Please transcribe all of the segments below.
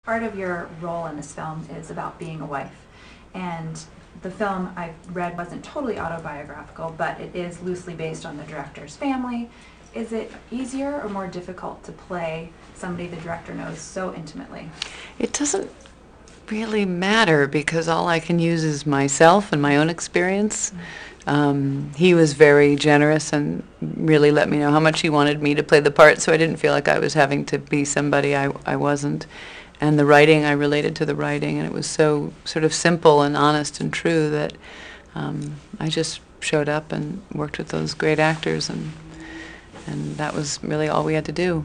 Part of your role in this film is about being a wife, and the film I read wasn't totally autobiographical, but it is loosely based on the director's family. Is it easier or more difficult to play somebody the director knows so intimately? It doesn't really matter because all I can use is myself and my own experience. He was very generous and really let me know how much he wanted me to play the part, so I didn't feel like I was having to be somebody I wasn't. And the writing, I related to the writing, and it was so sort of simple and honest and true that I just showed up and worked with those great actors, and that was really all we had to do.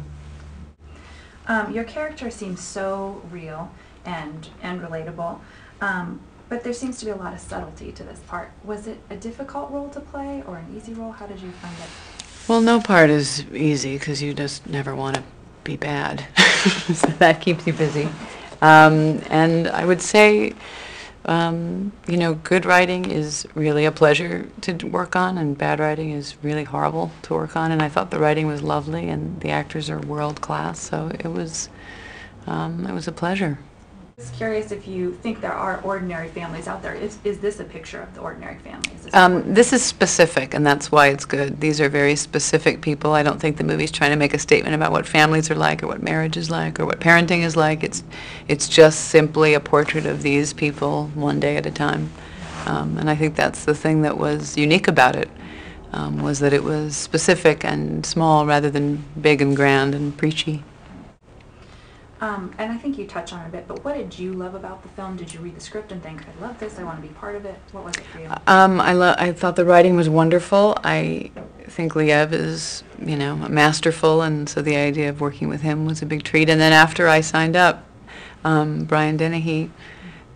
Your character seems so real and relatable, but there seems to be a lot of subtlety to this part. Was it a difficult role to play or an easy role? How did you find it? Well, no part is easy because you just never want to be bad. So that keeps you busy. And I would say, you know, good writing is really a pleasure to work on, and bad writing is really horrible to work on. And I thought the writing was lovely, and the actors are world class. So it was a pleasure. I was curious if you think there are ordinary families out there. Is this a picture of the ordinary family? This is specific, and that's why it's good. These are very specific people. I don't think the movie's trying to make a statement about what families are like or what marriage is like or what parenting is like. It's just simply a portrait of these people one day at a time. And I think that's the thing that was unique about it, was that it was specific and small rather than big and grand and preachy. And I think you touched on it a bit, but what did you love about the film? Did you read the script and think, I love this, I want to be part of it? What was it for you? I thought the writing was wonderful. I think Liev is, you know, masterful, and so the idea of working with him was a big treat. And then after I signed up, Brian Dennehy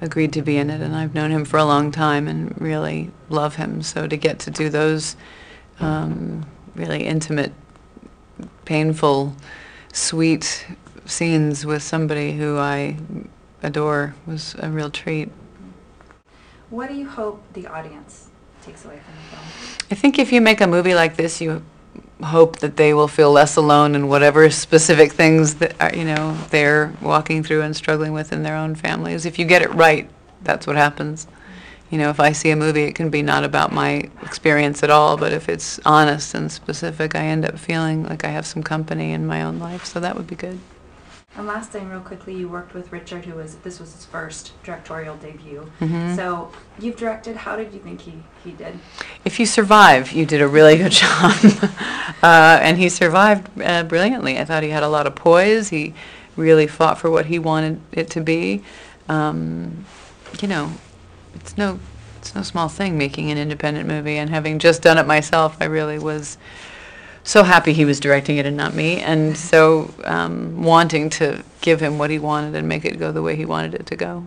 agreed to be in it, and I've known him for a long time and really love him. So to get to do those really intimate, painful, sweet scenes with somebody who I adore was a real treat. What do you hope the audience takes away from the film? I think if you make a movie like this, you hope that they will feel less alone in whatever specific things that are, you know, they're walking through and struggling with in their own families. If you get it right, that's what happens. You know, if I see a movie, it can be not about my experience at all, but if it's honest and specific, I end up feeling like I have some company in my own life, so that would be good. And last thing, real quickly, you worked with Richard, this was his first directorial debut. Mm-hmm. So you've directed. How did you think he did? If you survive, you did a really good job. And he survived brilliantly. I thought he had a lot of poise. He really fought for what he wanted it to be. You know, it's no small thing making an independent movie, and having just done it myself, I really was so happy he was directing it and not me, and so wanting to give him what he wanted and make it go the way he wanted it to go.